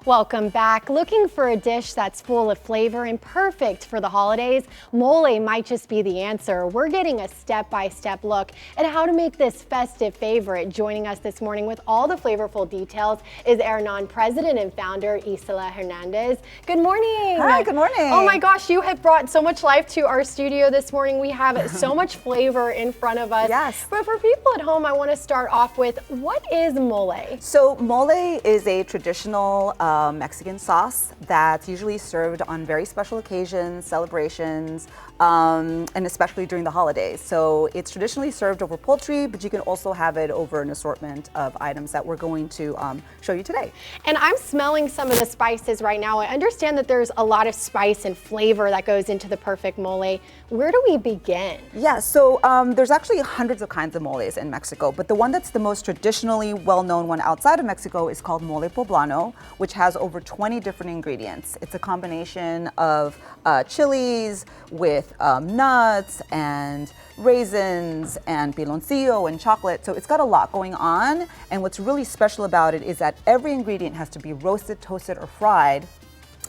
Welcome back. Looking for a dish that's full of flavor and perfect for the holidays? Mole might just be the answer. We're getting a step-by-step look at how to make this festive favorite. Joining us this morning with all the flavorful details is HERNÁN president and founder Isela Hernandez. Good morning. Hi, good morning. Oh my gosh, you have brought so much life to our studio this morning. We have so much flavor in front of us. Yes. But for people at home, I want to start off with, what is mole? So mole is a traditional Mexican sauce that's usually served on very special occasions, celebrations, and especially during the holidays. So it's traditionally served over poultry, but you can also have it over an assortment of items that we're going to show you today. And I'm smelling some of the spices right now. I understand that there's a lot of spice and flavor that goes into the perfect mole. Where do we begin? Yeah, so there's actually hundreds of kinds of moles in Mexico, but the one that's the most traditionally well-known one outside of Mexico is called mole poblano, which has over 20 different ingredients. It's a combination of chilies with nuts and raisins and piloncillo and chocolate. So it's got a lot going on. And what's really special about it is that every ingredient has to be roasted, toasted, or fried.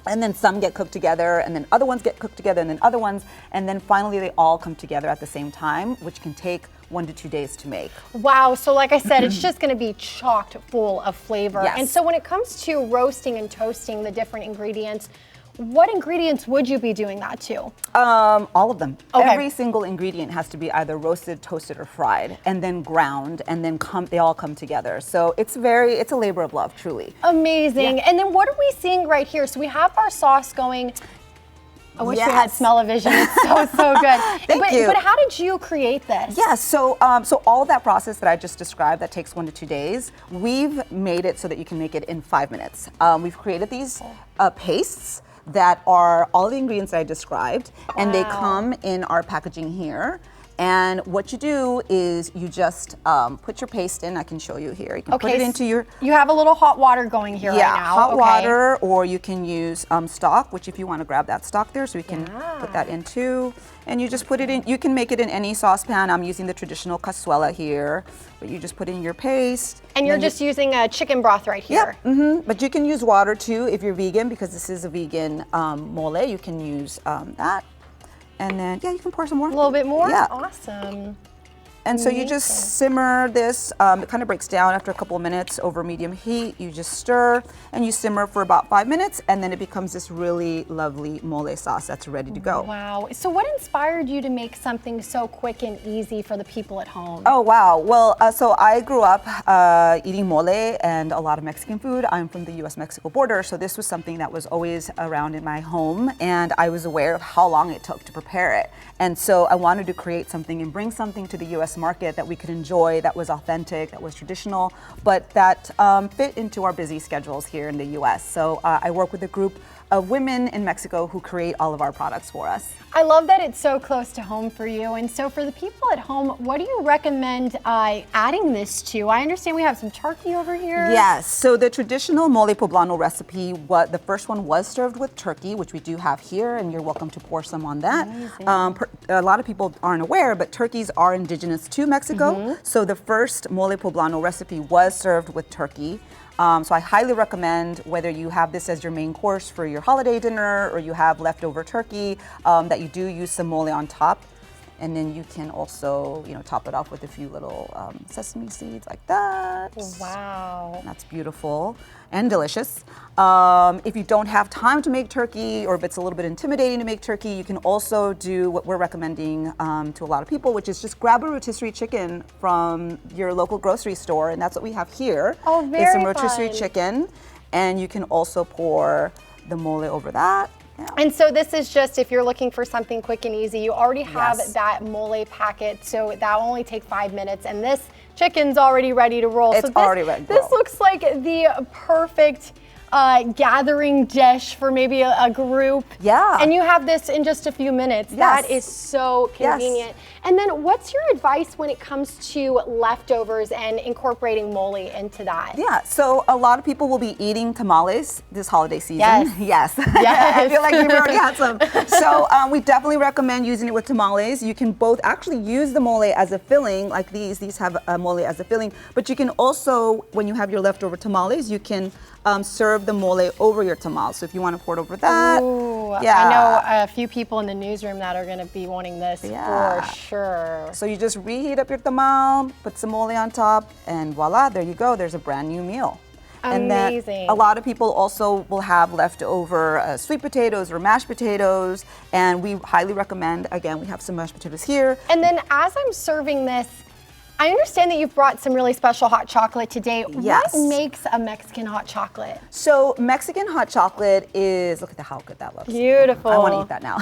And then some get cooked together, and then other ones get cooked together, and then other ones, and then finally they all come together at the same time, which can take 1 to 2 days to make. Wow, so like I said, it's just gonna be chocked full of flavor. Yes. And so when it comes to roasting and toasting the different ingredients, what ingredients would you be doing that to? All of them. Okay. Every single ingredient has to be either roasted, toasted, or fried, and then ground, and then they all come together. So it's a labor of love, truly. Amazing. Yeah. And then what are we seeing right here? So we have our sauce going. I wish we had Yes. smell-o-vision. It's so good. Thank you. But how did you create this? Yeah, so all of that process that I just described that takes 1 to 2 days, we've made it so that you can make it in 5 minutes. We've created these pastes that are all the ingredients that I described, and they come in our packaging here. And what you do is you just put your paste in. I can show you here. You can put it into your... You have a little hot water going here right now. Hot water, or you can use stock, which if you want to grab that stock there, so you can put that in too. And you just put it in. You can make it in any saucepan. I'm using the traditional cazuela here, but you just put in your paste. And you're just using a chicken broth right here. Yep, but you can use water too if you're vegan, because this is a vegan mole. You can use that. And then, you can pour some more. A little bit more? Yeah. Awesome. And so you just simmer this. It kind of breaks down after a couple of minutes over medium heat. You just stir and you simmer for about 5 minutes, and then it becomes this really lovely mole sauce that's ready to go. Wow. So what inspired you to make something so quick and easy for the people at home? Oh, wow. Well, so I grew up eating mole and a lot of Mexican food. I'm from the US-Mexico border, so this was something that was always around in my home, and I was aware of how long it took to prepare it. And so I wanted to create something and bring something to the US market that we could enjoy, that was authentic, that was traditional, but that fit into our busy schedules here in the US. So I work with a group of women in Mexico who create all of our products for us. I love that it's so close to home for you. And so for the people at home, what do you recommend adding this to? I understand we have some turkey over here. Yes, so the traditional mole poblano recipe, the first one was served with turkey, which we do have here, and you're welcome to pour some on that. A lot of people aren't aware, but turkeys are indigenous to Mexico. So the first mole poblano recipe was served with turkey. So I highly recommend, whether you have this as your main course for your holiday dinner or you have leftover turkey, that you do use some mole on top. And then you can also, top it off with a few little sesame seeds like that. Wow. That's beautiful and delicious. If you don't have time to make turkey, or if it's a little bit intimidating to make turkey, you can also do what we're recommending to a lot of people, which is just grab a rotisserie chicken from your local grocery store, and that's what we have here. Oh, very It's some fun. rotisserie chicken, and you can also pour the mole over that. Yeah. And so this is just if you're looking for something quick and easy. You already have Yes. that mole packet, so that will only take 5 minutes. And this chicken's already ready to roll. It's already ready to This roll. looks like the perfect gathering dish for maybe a group. Yeah. And you have this in just a few minutes. Yes. That is so convenient. Yes. And then what's your advice when it comes to leftovers and incorporating mole into that? Yeah, so a lot of people will be eating tamales this holiday season. Yes. Yes. I feel like you've already had some. So we definitely recommend using it with tamales. You can both actually use the mole as a filling, like these have mole as a filling, but you can also, when you have your leftover tamales, you can serve serve the mole over your tamal. So if you want to pour it over that. Ooh, yeah. I know a few people in the newsroom that are going to be wanting this Yeah. for sure. So you just reheat up your tamal, put some mole on top, and voila, there you go. There's a brand new meal. And Amazing. then a lot of people also will have leftover sweet potatoes or mashed potatoes, and we highly recommend, again, we have some mashed potatoes here. And then as I'm serving this, I understand that you've brought some really special hot chocolate today. Yes. What makes a Mexican hot chocolate? So Mexican hot chocolate is, look at how good that looks. Beautiful. I want to eat that now.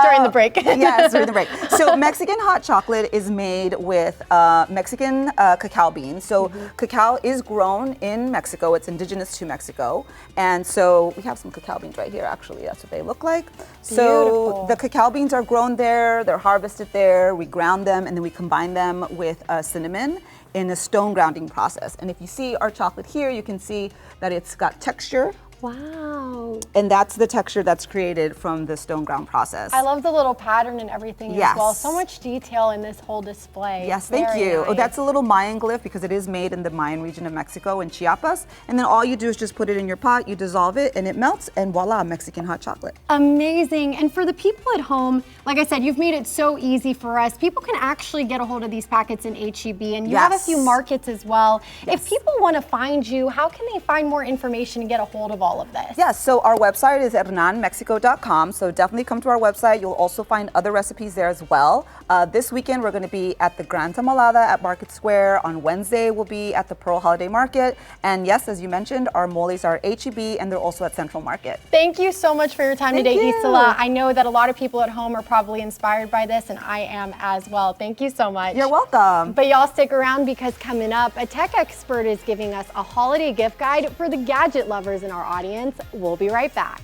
During the break. Yes, during the break. So Mexican hot chocolate is made with Mexican cacao beans. So cacao is grown in Mexico. It's indigenous to Mexico. And so we have some cacao beans right here, actually. That's what they look like. So Beautiful. the cacao beans are grown there. They're harvested there. We ground them, and then we combine them with cinnamon in a stone grounding process. And if you see our chocolate here, you can see that it's got texture. Wow. And that's the texture that's created from the stone ground process. I love the little pattern and everything Yes. as well. So much detail in this whole display. Yes, thank Very you. Oh, nice. that's a little Mayan glyph because it is made in the Mayan region of Mexico in Chiapas. And then all you do is just put it in your pot, you dissolve it, and it melts, and voila, Mexican hot chocolate. Amazing. And for the people at home, like I said, you've made it so easy for us. People can actually get a hold of these packets in HEB, and you have a Yes. few markets as well. Yes. If people want to find you, how can they find more information and get a hold of all of this? Yes, so our website is HERNÁNmexico.com, so definitely come to our website. You'll also find other recipes there as well. This weekend, we're going to be at the Gran Tamalada at Market Square. On Wednesday, we'll be at the Pearl Holiday Market. And yes, as you mentioned, our moles are at HEB, and they're also at Central Market. Thank you so much for your time Thank today, you. Isela. I know that a lot of people at home are probably inspired by this, and I am as well. Thank you so much. You're welcome. But y'all stick around because coming up, a tech expert is giving us a holiday gift guide for the gadget lovers in our audience. We'll be right back.